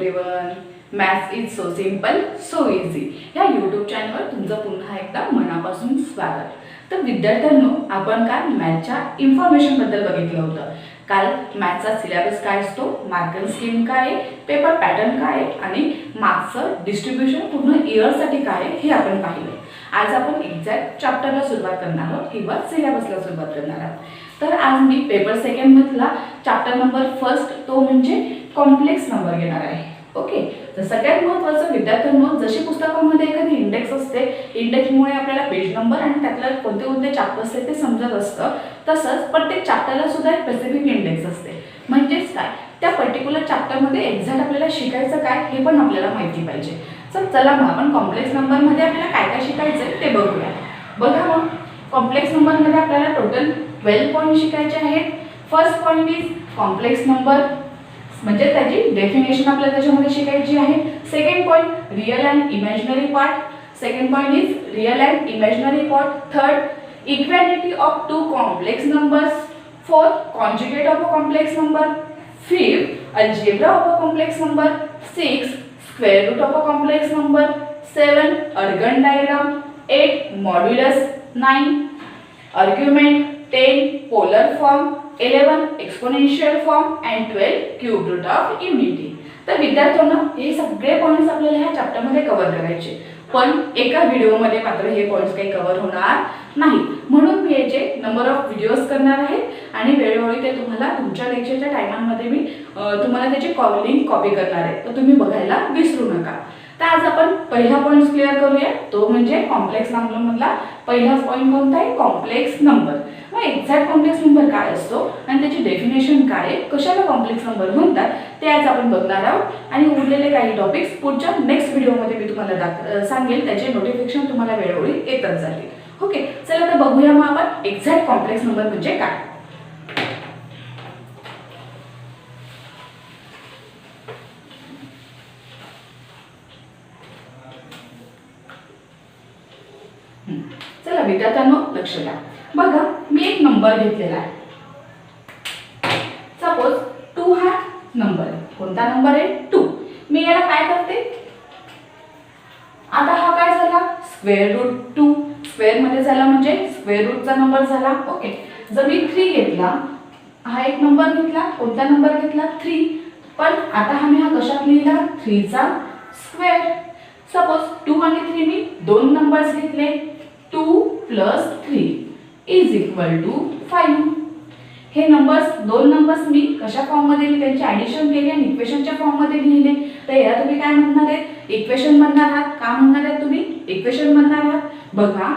Everyone. Maths is so simple so easy या YouTube चॅनलवर तुमचं पुन्हा एकदा मनापासून स्वागत. तर विद्यार्थ्यांनो, आपण काल मॅथच्या इन्फॉर्मेशनबद्दल बघितलं होतं. काल मॅथचा सिलेबस काय असतो, मार्किंग स्कीम काय आहे, पेपर पॅटर्न काय आहे आणि मार्क्सचं डिस्ट्रीब्युशन पूर्ण इयरसाठी काय आहे हे आपण पाहिलं. आज आपण एक्झॅक्ट चॅप्टरला सुरुवात करणार आहोत किंवा सिलेबसला सुरुवात करणार आहोत. तर आज मी पेपर सेकंडमधला चॅप्टर नंबर फर्स्ट तो म्हणजे कॉम्प्लेक्स नंबर घेणार आहे. ओके, तर सगळ्यात महत्त्वाचं विद्यार्थ्यांनो, जशी पुस्तकामध्ये एखादी इंडेक्स असते, इंडेक्समुळे आपल्याला पेज नंबर आणि त्यातल्या कोणते कोणते चॅप्टर असते ते समजत असतं. तसंच प्रत्येक चॅप्टरला सुद्धा एक स्पेसिफिक इंडेक्स असते. म्हणजेच काय, त्या पर्टिक्युलर चॅप्टरमध्ये एक्झॅक्ट आपल्याला शिकायचं काय हे पण आपल्याला माहिती पाहिजे. तर चला मग आपण कॉम्प्लेक्स नंबरमध्ये आपल्याला काय काय शिकायचं आहे ते बघूया. बघा मग, कॉम्प्लेक्स नंबरमध्ये आपल्याला टोटल 12 पॉईंट शिकायचे आहेत. First point is complex number, म्हणजे त्याची डेफिनेशन आपल्याला त्याच्यामध्ये शिकायची आहे. Second point real and imaginary part. Second point is real and imaginary part. Third equality of two complex numbers. Fourth conjugate of a complex number. Fifth algebra of a complex number. Six square root of a complex number. 7 Argand diagram. 8 modulus. 9 argument. 10 polar form. 11 exponential form and 12 cube route of unity. तर विद्यार्थ्यांना हे सगळे points आपल्याला ह्या चॅप्टरमध्ये cover करायचे, पण एका व्हिडिओमध्ये मात्र हे पॉईंट्स काही कव्हर होणार नाही. म्हणून मी याचे नंबर ऑफ व्हिडिओज करणार आहे आणि वेळोवेळी ते तुम्हाला तुमच्या लेक्चरच्या टायमांमध्ये मी तुम्हाला त्याची लिंक कॉपी करणार आहे, तर तुम्ही बघायला विसरू नका. तर आज आपण पहिला पॉईंट क्लिअर करूया, तो म्हणजे कॉम्प्लेक्स नंबरमधला पहिला पॉईंट कोणता आहे, कॉम्प्लेक्स नंबर. मग एक्झॅक्ट कॉम्प्लेक्स नंबर काय असतो आणि त्याची डेफिनेशन काय आहे, कशाला कॉम्प्लेक्स नंबर म्हणतात ते आज आपण बघणार आहोत. आणि उरलेले काही टॉपिक्स पुढच्या नेक्स्ट व्हिडिओमध्ये मी तुम्हाला सांगेल, त्याचे नोटिफिकेशन तुम्हाला वेळोवेळी येतच जातील. ओके, चला तर बघूया मग आपण एक्झॅक्ट कॉम्प्लेक्स नंबर म्हणजे काय. चला विद्यार्थ्यांनो, लक्ष द्या. बघा, मी एक नंबर घेतलेला आहे. सपोज 2 हा नंबर आहे. कोणता नंबर आहे, 2. मी याला काय करते, आता हा काय झाला, स्क्वेअर रूट 2. स्क्वेअर मध्ये झाला म्हणजे स्क्वेअर रूटचा नंबर झाला. ओके, जर मी 3 घेतला, हा एक नंबर घेतला, कोणता नंबर घेतला, 3. पण आता हा मी हा कशात लिहिला, 3 चा स्क्वेअर. सपोज 2 आणि 3 मी दोन नंबर्स घेतले. 2 प्लस 3 इज इक्वल टू 5. हे नंबर्स, दोन नंबर्स मी कशा फॉर्म मध्ये लिहिले, त्यांची ॲडिशन केली आणि इक्वेशनच्या फॉर्म मध्ये लिहिले. तर याला तुम्ही काय म्हणणार आहे, इक्वेशन म्हणणार आहात. का म्हणणार आहात तुम्ही, इक्वेशन म्हणणार आहात. बघा,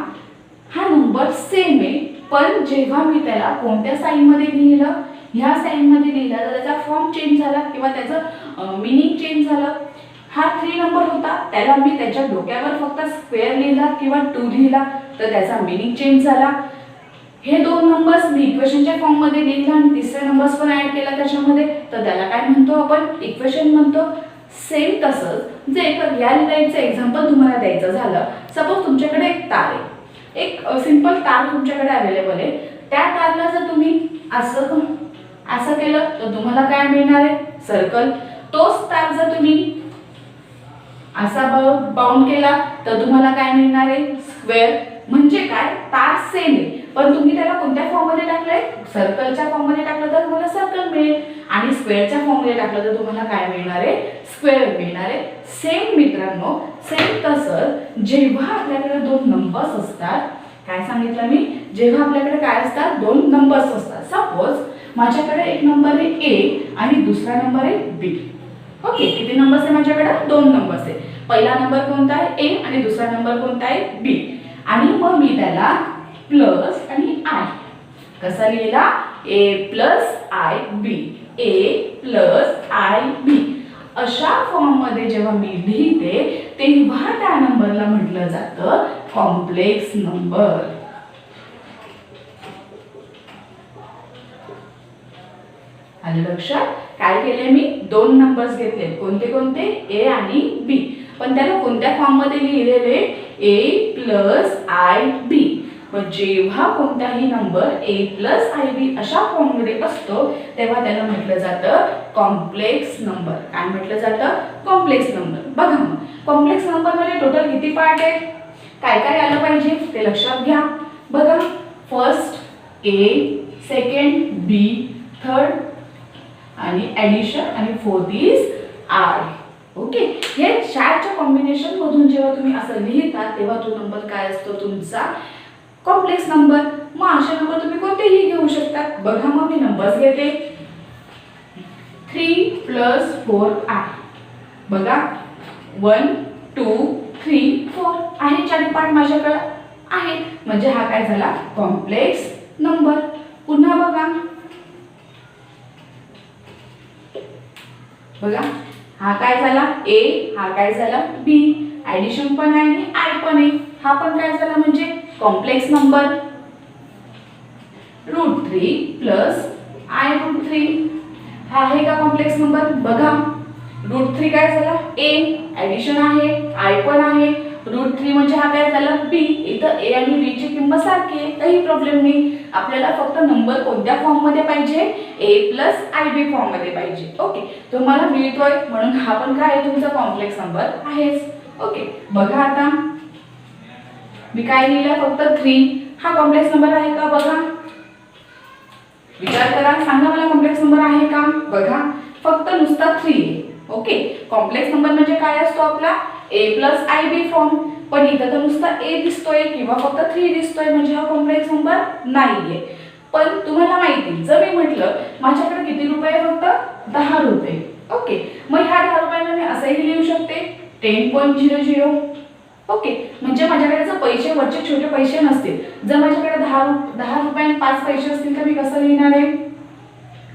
हा नंबर सेम आहे, पण जेव्हा मी त्याला कोणत्या साइन मध्ये लिहिलं, ह्या साइन मध्ये लिहिला, तर त्याचा फॉर्म चेंज झाला किंवा त्याचं मिनिंग चेंज झालं. हा 3 नंबर होता, त्याला मी त्याच्या डोक्यावर फक्त स्क्वेअर लिहिला किंवा 2 लिहिला, तर त्याचा मिनिंग चेंज झाला. हे दोन नंबर्स मी इक्वेशनच्या फॉर्म मध्ये लिहिला आणि तिसरा नंबर्स पण ऍड केला त्याच्यामध्ये, तर त्याला काय म्हणतो आपण, इक्वेशन म्हणतो. सेम तसंच जे रिअल लाईफचं एक्झाम्पल तुम्हाला द्यायचं झालं, सपोज तुमच्याकडे एक तार आहे, एक सिंपल तार तुमच्याकडे अवेलेबल आहे. त्या तारला जर तुम्ही असं केलं तर तुम्हाला काय मिळणार आहे, सर्कल. तोच तार जर तुम्ही असा बाउंड केला तर तुम्हाला काय मिळणार आहे, स्क्वेअर. म्हणजे काय, तार सेम आहे, पण तुम्ही त्याला कोणत्या फॉर्म मध्ये टाकलंय, सर्कलच्या फॉर्म मध्ये टाकलं तर तुम्हाला सर्कल मिळेल आणि स्क्वेअरच्या फॉर्म मध्ये टाकलं तर तुम्हाला काय मिळणार आहे, स्क्वेअर मिळणार आहे. सेम मित्रांनो, सेम तसंच जेव्हा आपल्याकडे दोन नंबर्स असतात, काय सांगितलं मी, जेव्हा आपल्याकडे काय असतात, दोन नंबर्स असतात. सपोज माझ्याकडे एक नंबर आहे ए आणि दुसरा नंबर आहे बी. ओके, किती नंबर्स आहे माझ्याकडे, 2 नंबर्स आहे. पहिला नंबर कोणता आहे, ए, आणि दुसरा नंबर कोणता आहे, बी. आणि मग मी त्याला प्लस आणि आय कसा लिहिला, A plus i B, A plus i बी. अशा फॉर्म मध्ये जेव्हा मी लिहिते तेव्हा त्या नंबरला म्हटलं जातं कॉम्प्लेक्स नंबर. आलं लक्षात. काय केले मी, 2 नंबर्स घेतले, कोणते कोणते, ए आणि बी, पण त्याला कोणत्या फॉर्म मध्ये लिहिलेले, ए प्लस आय बी. मग जेव्हा कोणताही नंबर ए प्लस आय बी अशा फॉर्ममध्ये असतो तेव्हा त्याला म्हटलं जातं कॉम्प्लेक्स नंबर. काय म्हटलं जातं? Complex number. बघा मग कॉम्प्लेक्स नंबरमध्ये टोटल किती पार्ट आहेत, काय काय आलं पाहिजे ते लक्षात घ्या. बघा first A, second B, third आणि ॲडिशन आणि फोर्थ इज आय. ओके, हे चारच्या कॉम्बिनेशन मधून जेव्हा तुम्ही असं लिहिता तेव्हा तो नंबर काय असतो तुमचा कॉम्प्लेक्स नंबर. मग असे नंबर तुम्ही कोणतेही घेऊ शकतात. बघा मग मी नंबर्स घेते. 3 + 4i. बघा 1 2 3 4 आहे, चार पार्ट माझ्याकडे आहे, म्हणजे हा काय झाला कॉम्प्लेक्स नंबर. पुन्हा बघा बघा हा काय झाला ए, हा काय झाला बी, ॲडिशन पण आहे आणि आय पण आहे, हा पण काय झाला म्हणजे कॉम्प्लेक्स नंबर. √3 + i√3 हा आहे का कॉम्प्लेक्स नंबर. बघा √3 काय झाला ए, ॲडिशन आहे, आय पण आहे, √3 म्हणजे हा काय झाला बी. इथं ए आणि बी ची किंमत सारखी आहे, काही प्रॉब्लेम नाही. आपल्याला फक्त नंबर कोणत्या फॉर्म मध्ये पाहिजे, ए प्लस आय बी फॉर्म मध्ये पाहिजे. ओके, तुम्हाला मिळतोय म्हणून हा पण काय आहे तुमचा कॉम्प्लेक्स नंबर आहेच. ओके, बघा आता मी काय लिहिलं फक्त 3, हा कॉम्प्लेक्स नंबर आहे का बघा, विचार करा, सांगा मला कॉम्प्लेक्स नंबर आहे का. बघा फक्त नुसता 3 आहे. ओके, कॉम्प्लेक्स नंबर म्हणजे काय असतो आपला ए प्लस आय बी फॉर्म, पण इथं तर नुसता ए दिसतोय किंवा फक्त 3 दिसतोय म्हणजे हा कॉम्प्लेक्स नंबर नाहीये. पण तुम्हाला माहिती जर मी म्हटलं माझ्याकडे किती रुपये फक्त 10 रुपये. ओके, मग ह्या 10 रुपयांना मी असंही लिहू शकते 10.00. ओके, म्हणजे माझ्याकडे जर पैसे वरचे छोटे पैसे नसतील, जर माझ्याकडे 10 रुपये आणि 5 पैसे असतील तर मी कसं लिहिणार आहे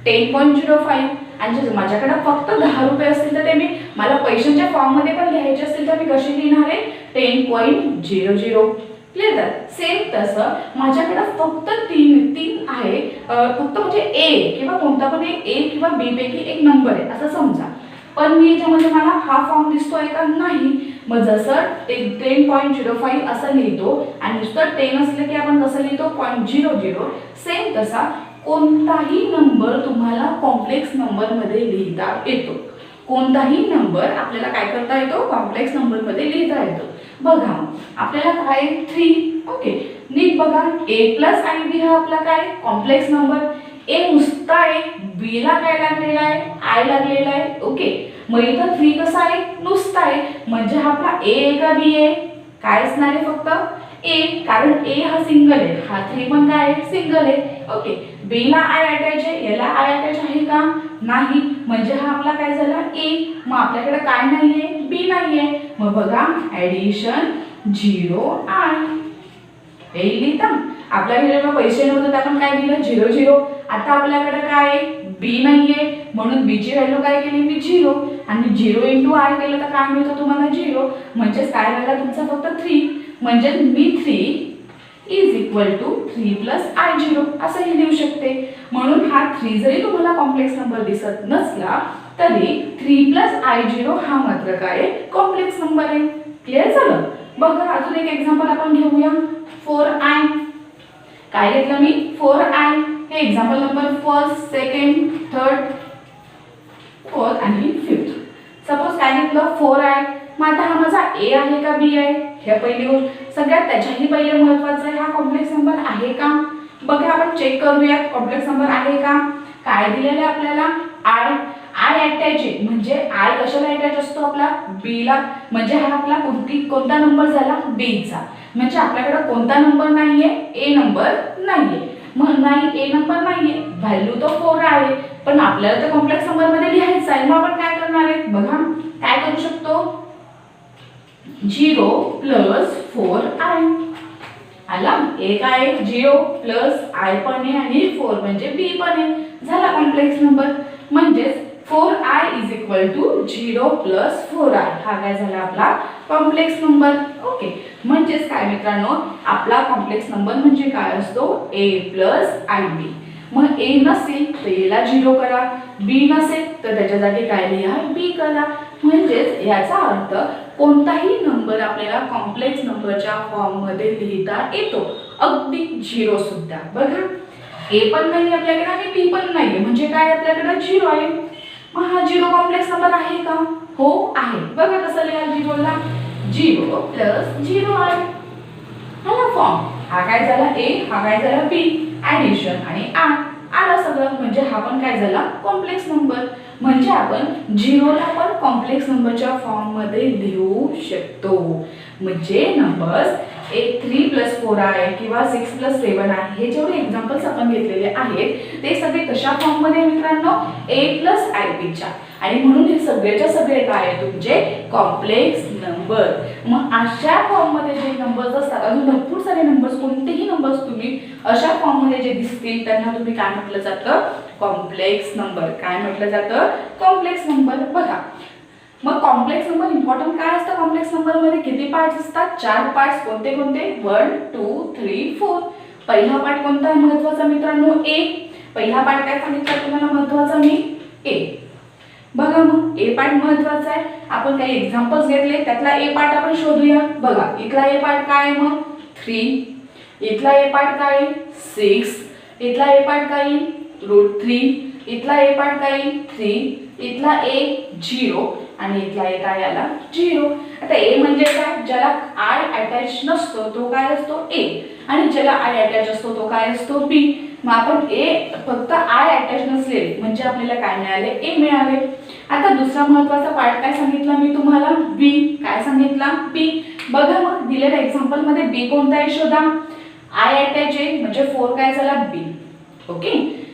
10.05. आणि जर माझ्याकडे फक्त 10 रुपये असतील तर ते मी मला पैशांच्या फॉर्म मध्ये पण लिहायचे असतील तर मी कशी लिहिणार आहे 10.00. क्लिअर झालं. सेम तसं माझ्याकडे फक्त 3 आहे, फक्त म्हणजे ए किंवा कोणता पण ए किंवा बी पैकी एक नंबर आहे असं समजा, पण मी याच्यामध्ये मला हा फॉर्म दिसतोय का नाही. मग जसं 10.05 असं लिहितो आणि नुसतं 10 असलं की आपण कसं लिहितो 0.00, सेम तसा कोणताही नंबर तुम्हाला कॉम्प्लेक्स नंबर मध्ये लिहिता येतो. कोणताही नंबर आपल्याला काय करता येतो कॉम्प्लेक्स नंबर मध्ये लिहिता येतो. बघा आपल्याला काय 3. ओके, नीट बघा ए प्लस आय बी हा आपला काय कॉम्प्लेक्स नंबर. ए नुसता आहे, बी ला काय लागलेला आहे आय लागलेला आहे. ओके, मग इथं 3 कसा आहे नुसता आहे, म्हणजे हा आपला ए का बी आहे काय असणार आहे फक्त ए, कारण ए हा सिंगल आहे, हा 3 पण काय आहे सिंगल आहे. ओके, बी ला आय अटॅच आहे, याला आय अटॅच आहे का नाही, म्हणजे हा आपला काय झाला ए. मग आपल्याकडे काय नाहीये बी नाहीये. मग बघा ॲडिशन 0 आय हे लिहिता. आपल्याकडे पैसे नव्हते आपण काय लिहिलं 0 आता आपल्याकडे काय बी नाहीये म्हणून बी ची व्हॅल्यू काय केली मी 0 आणि 0 × आय केलं तर काय मिळतं तुम्हाला 0, म्हणजे काय झालं तुमचा फक्त 3, म्हणजे मी 3 = 3 + i0 असंही लिहू शकते. म्हणून हा 3 जरी तुम्हाला कॉम्प्लेक्स नंबर दिसत नसला तरी 3 + i0 हा मात्र काय कॉम्प्लेक्स नंबर आहे. क्लिअर झालं. बघा अजून एक एक्झाम्पल आपण घेऊया 4i. काय घेतलं मी 4i. हे example number first, second, third, fourth आणि फिफ्थ. सपोज काय घेतलं 4i. मग आता हा माझा ए आहे का बी आहे, हे पहिली गोष्ट. सगळ्यात त्याच्याही पहिले महत्वाचं आहे हा कॉम्प्लेक्स नंबर आहे का. बघा आपण चेक करूया कॉम्प्लेक्स नंबर आहे का. काय दिलेलं आहे आपल्याला आय. आय अटॅच आहे, म्हणजे आय कशाला अटॅच असतो आपला बी ला, म्हणजे हा आपला कोणता नंबर झाला बी चा. म्हणजे आपल्याकडे कोणता नंबर नाहीये ए नंबर नाहीये. मग नाही ए नंबर नाहीये, व्हॅल्यू तो 4 आहे, पण आपल्याला तर कॉम्प्लेक्स नंबर मध्ये लिहायचं आहे. मग आपण काय करणार आहे बघा, काय करू शकतो 0 + 4i आला. एक आहे 0 + i पण आहे आणि 4 म्हणजे बी पण आहे, झाला कॉम्प्लेक्स नंबर. म्हणजेच 4i = 0 + 4i हा काय झाला आपला कॉम्प्लेक्स नंबर. ओके, म्हणजेच काय मित्रांनो आपला कॉम्प्लेक्स नंबर म्हणजे काय असतो a + ib. मग ए नसेल तर ए ला 0 करा, बी नसेल तर त्याच्या जागी काय लिहा बी करा. म्हणजेच याचा अर्थ कोणताही नंबर आपल्याला कॉम्प्लेक्स नंबरच्या फॉर्ममध्ये लिहिता येतो, अगदी 0 सुद्धा. बघा ए पण नाही आपल्याकडे आणि बी पण नाही, म्हणजे काय आपल्याकडे 0 आहे. मग हा 0 कॉम्प्लेक्स नंबर आहे का? हो आहे. बघा कसं लिहाल 0ला, 0 + 0 आहे. हा फॉर्म. हा काय झाला ए, हा काय झाला बी, ॲडिशन आणि आला सगळं, म्हणजे हा पण काय झाला कॉम्प्लेक्स नंबर. म्हणजे आपण 0ला पण कॉम्प्लेक्स नंबरच्या फॉर्म मध्ये लिहू शकतो. म्हणजे नंबर्स 3 + 4 आहे किंवा 6 + 7 आहे, हे जेवढे एक्झाम्पल्स आपण घेतलेले आहेत ते सगळे कशा फॉर्म मध्ये मित्रांनो, a + ib च्या. आणि म्हणून हे सगळेच्या सगळे काय आहे तुमचे कॉम्प्लेक्स नंबर. मग अशा फॉर्म मध्ये जे नंबर्स असतात, अजून भरपूर सारे नंबर्स, कोणतेही नंबर्स तुम्ही अशा फॉर्म मध्ये जे दिसतील त्यांना तुम्ही काय म्हटलं जातं, कॉम्प्लेक्स नंबर. काय म्हटलं जातं, कॉम्प्लेक्स नंबर. बघा मग कॉम्प्लेक्स नंबर इम्पॉर्टंट काय असतं, कॉम्प्लेक्स नंबर मध्ये किती पार्ट्स असतात, 4 पार्ट्स. कोणते कोणते, 1 2 3 4. पहिला पार्ट कोणता आहे महत्त्वाचा मित्रांनो, ए. पहिला पार्ट काय सांगितलं तुम्हाला महत्त्वाचा मी, ए. बघा मग ए पार्ट महत्त्वाचा आहे. आपण काही एक्झाम्पल्स घेतले, त्यातला ए पार्ट आपण शोधूया. बघा इथला ए पार्ट काय आहे मग 3, इथला ए पार्ट काय आहे 6, इथला ए पार्ट काय आहे √3, इथला ए पार्ट काय आहे 3, इथला ए 0 आणि इथला ए काय आला 0. आता ए म्हणजे काय, ज्याला आय अटॅच नसतो तो काय असतो ए, आणि ज्याला आय अटॅच असतो तो काय असतो बी. मग आपण ए फक्त आय अटॅच नसले म्हणजे आपल्याला काय मिळाले, ए मिळाले. आता दुसरा महत्त्वाचा पार्ट काय सांगितला मी तुम्हाला, बी. काय सांगितला, बी. बघा मग दिलेल्या एक्झाम्पल मध्ये बी कोणता आहे शोधा. आय अटॅच आहे म्हणजे 4 काय झाला बी. ओके,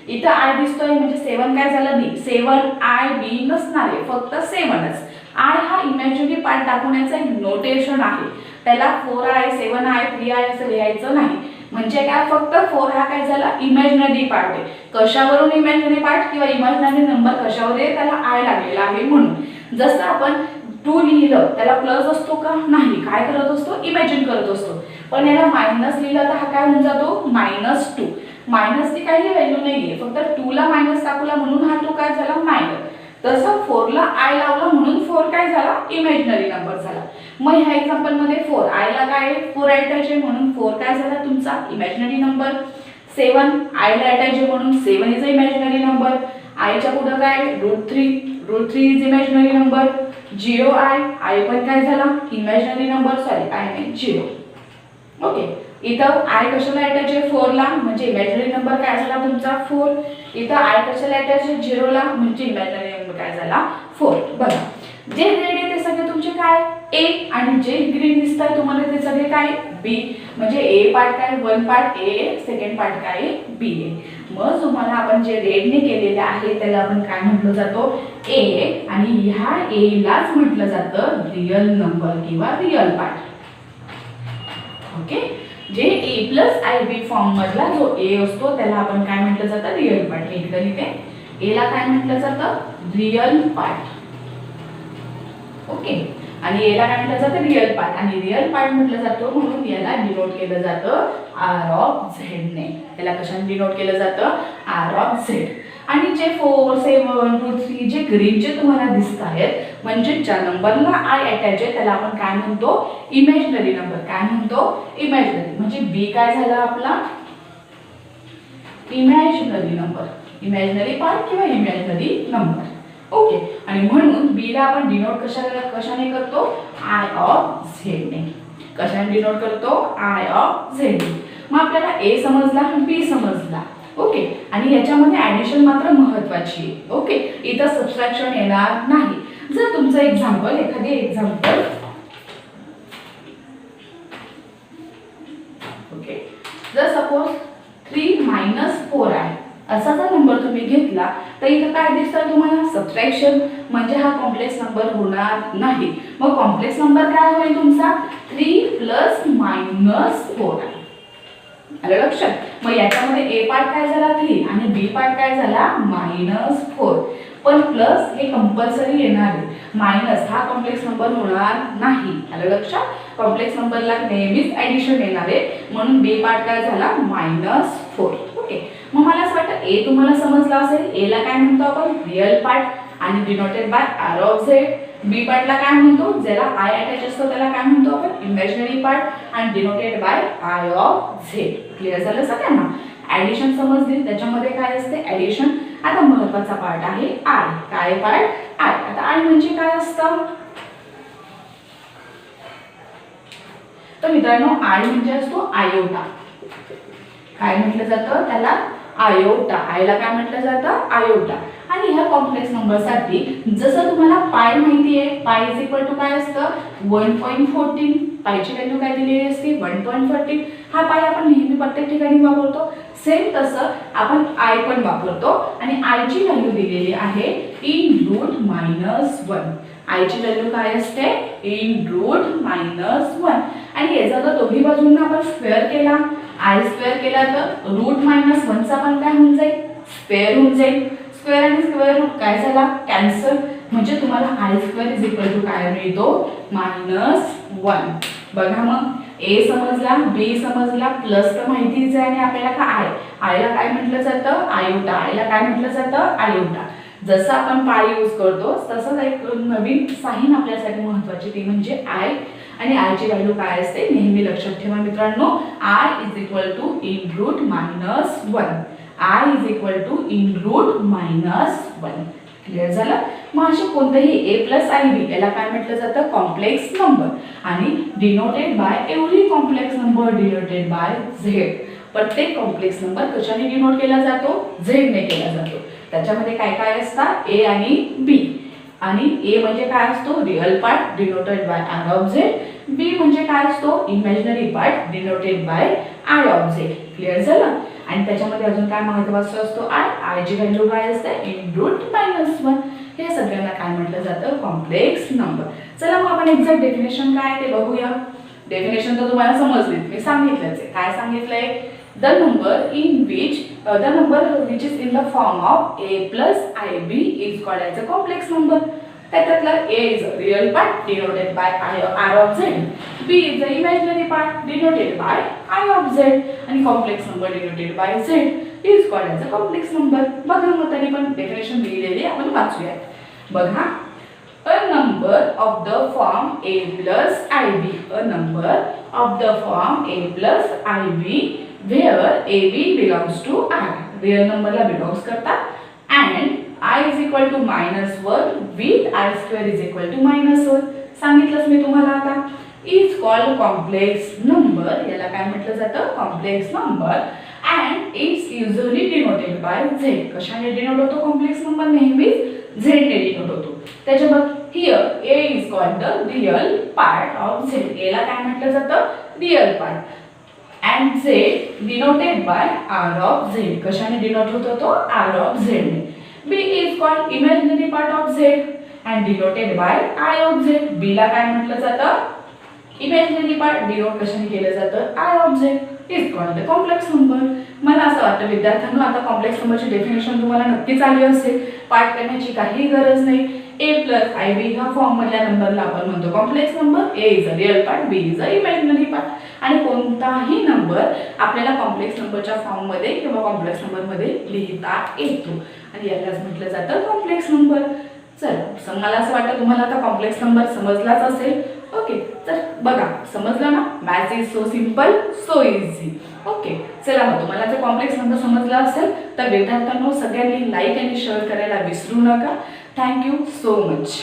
इथं आय दिसतोय म्हणजे 7 काय झालं बी. 7 आय बी नसणार आहे, फक्त 7च. आय हा इमॅजिनरी पार्ट दाखवण्याचा एक नोटेशन आहे. त्याला 4i 7i 3i असं लिहायचं नाही. म्हणजे काय, फक्त 4 हा काय झाला इमॅजिनरी पार्ट आहे. कशावरून इमॅजिनरी पार्ट किंवा इमॅजिनरी नंबर कशावर आहे, त्याला आय लागलेला आहे म्हणून. जसं आपण 2 लिहिलं त्याला प्लस असतो का, नाही. काय करत असतो, इमॅजिन करत असतो. पण याला मायनस लिहिलं तर हा काय होऊन जातो -2. मायनसची काही व्हॅल्यू नाहीये, फक्त 2 ला मायनस टाकला म्हणून हा तो काय झाला मायनस. तसं 4 ला आय लावला म्हणून 4 काय झाला इमॅजिनरी नंबर झाला. मग ह्या एक्झाम्पल मध्ये 4 आय ला काय 4 अटॅच आहे म्हणून 4 काय झाला तुमचा इमॅजिनरी नंबर. 7 आय ला अटॅच आहे म्हणून 7 is a imaginary number. I च्या पुढे काय √3 इज इमॅजिनरी नंबर. 0 आय पण काय झाला इमॅजिनरी नंबर, सॉरी आय नाही 0. ओके, इथं आय कशाला अटॅच आहे 4 ला म्हणजे इमॅजिनरी नंबर काय झाला तुमचा 4. इथं आय कशाला अटॅच आहे 0 ला म्हणजे इमॅजिनरी नंबर काय झाला 4. बघा जे रेड आहे ते सगळे तुमचे काय ए, आणि जे ग्रीन दिसतात तुम्हाला ते सगळे काय बी. म्हणजे ए पार्ट काय 1 पार्ट ए, सेकंड पार्ट काय बी आहे. मग तुम्हाला आपण जे रेडने केलेले आहे त्याला आपण काय म्हटलं जातो ए, आणि ह्या ए लाच म्हटलं जातं रियल नंबर किंवा रियल पार्ट. ओके, जे ए + आयबी फॉर्म मधला जो ए असतो त्याला आपण काय म्हटलं जातं रियल पार्ट. मी इकडे लिहिते, ए ला काय म्हटलं जातं रियल पार्ट. ओके, आणि याला काय म्हटलं जातं रियल पार्ट, आणि रियल पार्ट म्हटलं जातो म्हणून याला डिनोट केलं जातं R(z) ने. याला कशाने डिनोट केलं जातं R(z). आणि जे 4 7 √3 जे ग्रीनचे तुम्हाला दिसत आहेत म्हणजे ज्या नंबरला आय अटॅच आहे त्याला आपण काय म्हणतो इमॅजिनरी नंबर. काय म्हणतो इमॅजिनरी. म्हणजे बी काय झाला आपला इमॅजिनरी नंबर, इमॅजिनरी पार्ट किंवा इमॅजिनरी नंबर. ओके, आणि म्हणून बी ला आपण डिनोट कशाने करतो I(z) ने. कशाने डिनोट करतो I(z). मग आपल्याला ए समजला आणि बी समजला. ओके, आणि याच्यामध्ये ऍडिशन मात्र महत्त्वाची आहे. ओके, इथं सबट्रॅक्शन येणार नाही. जर तुमचं एक्झाम्पल एखादी एक्झाम्पल ओके, जर सपोज 3 - 4 आहे असा जर नंबर तुम्ही घेतला तर इथं काय दिसतं तुम्हाला सबट्रॅक्शन, म्हणजे हा कॉम्प्लेक्स नंबर होणार नाही. मग कॉम्प्लेक्स नंबर काय होईल तुमचा 3 + -4. आलं लक्षात. मग याच्यामध्ये ए पार्ट काय झाला 3 आणि बी पार्ट काय झाला -4. पण प्लस हे कंपल्सरी येणार आहे, मायनस हा कॉम्प्लेक्स नंबर होणार नाही. आलं लक्षात. कॉम्प्लेक्स नंबरला नेहमीच ऍडिशन येणार आहे म्हणून बी पार्ट काय झाला -4. ओके, मग मला असं वाटतं ए तुम्हाला समजला असेल. ए ला काय म्हणतो आपण रियल पार्ट आणि denoted by R of Z. B पार्टला काय म्हणतो, ज्याला आय अटॅच असतो त्याला काय म्हणतो आपण, इमॅजिनरी पार्ट आणि denoted by I of Z. Clear झालं सगळ्यांना. ऍडिशन समजली, त्याच्यामध्ये काय असते ऍडिशन. आता महत्वाचा पार्ट आहे आय. काय पार्ट, आय. आता आय म्हणजे काय असतं, तर मित्रांनो आय म्हणजे असतो आयोटा. काय म्हटलं जातं त्याला, आयोटा. आयला काय म्हटलं जातं, आयोटा. आणि ह्या कॉम्प्लेक्स नंबर साठी जसं तुम्हाला पाय माहिती आहे, पाय इज इक्वल टू काय असतं 1.14. पायची व्हॅल्यू काय दिलेली असते 1.14. हा पाय आपण नेहमी प्रत्येक ठिकाणी वापरतो. सेम तसं आपण आय पण वापरतो आणि आयची व्हॅल्यू दिलेली आहे इन रूट -1. आयची व्हॅल्यू काय असते इन रूट -1. आणि याचा जर दोन्ही बाजूंना आपण स्क्वेअर केला, आय स्क्वेअर केला तर रूट -1चा पण काय होऊन जाईल, स्क्वेअर होऊन जाईल. स्क्वेअर आणि स्क्वेअर रूट काय झाला, कॅन्सल. म्हणजे तुम्हाला i square is equal to काय मिळतो -1. बघा मग ए समजला, बी समजला, प्लस तर माहितीच आहे आणि आपल्याला काय आय. आयला काय म्हटलं जातं आयोटा. आयला काय म्हटलं जातं आयोटा. जसं आपण पाय यूज करतो तसंच एक नवीन साइन आपल्यासाठी महत्वाची ती म्हणजे आय. आणि आयची व्हॅल्यू काय असते नेहमी लक्षात ठेवा मित्रांनो, i is equal to in root -1. I is equal to in root -1. Clear झालं. मग असे कोणतेही ए प्लस आय बी याला काय म्हटलं जातं कॉम्प्लेक्स नंबर. आणि denoted bye every complex number denoted by Z. प्रत्येक कॉम्प्लेक्स नंबर कशाने डिनोट केला जातो, झेडने केला जातो. त्याच्यामध्ये काय काय असतात ए आणि बी. आणि ए म्हणजे काय असतो real part denoted by R of Z. B म्हणजे काय असतो imaginary part denoted by I of Z. Clear झालं. आणि त्याच्यामध्ये अजून काय महत्त्वाचं असतो आय. आयची व्हॅल्यू काय असते इन रूट -1. हे सगळ्यांना काय म्हटलं जातं कॉम्प्लेक्स नंबर. चला मग आपण एक्झॅक्ट डेफिनेशन काय ते बघूया. डेफिनेशन तर तुम्हाला समजली, मी सांगितलंच आहे. काय सांगितलंय, the number which is in the form of A plus i B is called as a complex number. त्याच्यातला A is a real part denoted by R of Z. B is a imaginary part denoted by I of Z. आणि complex number denoted by Z is called as a complex number. बघा मग तरी पण definition दिलेली आपण वाचूया. बघा, a number of the form a plus ib. A number of the form a plus ib where ab belongs to I. Where number ला belongs करतात and I is equal to -1 with I square is equal to -1. सांगितलंच मी तुम्हाला आता. is called complex number. याला काय म्हटलं जातं complex number. and it's usually denoted by z. कशाने डिनोट होतो कॉम्प्लेक्स नंबर, नेहमीच z ने डिनोट होतो. त्याच्या बघ here a is called the real part of z. a ला काय म्हटलं जातं real part and z denoted by r of z. कशाने डिनोट होतो तो r of z ने. b is called imaginary part of z and denoted by I of z. b ला काय म्हटलं जातं इमॅजिनरी पार्ट, डिनोट कशाने केलं जातं I of Z is called the complex number. मला असं वाटतं विद्यार्थ्यांना आता कॉम्प्लेक्स नंबरची डेफिनेशन तुम्हाला नक्कीच आली असेल. पार्ट करण्याची काही गरज नाही. ए प्लस आय बी ह्या फॉर्म मधल्या नंबरला आपण म्हणतो complex number. A is a real part, b is a imaginary part. आणि कोणताही नंबर आपल्याला कॉम्प्लेक्स नंबरच्या फॉर्म मध्ये किंवा कॉम्प्लेक्स नंबर मध्ये लिहिता येतो आणि यालाच म्हटलं जातं कॉम्प्लेक्स नंबर. चल, मला असं वाटतं तुम्हाला आता कॉम्प्लेक्स नंबर समजलाच असेल. ओके, तर बघा समजलं ना. Maths is so simple so easy. Okay, चला मग तुम्हाला जर कॉम्प्लेक्स नंबर समजला असेल तर विद्यार्थ्यांनो सगळ्यांनी लाईक आणि शेअर करायला विसरू नका. Thank you so much.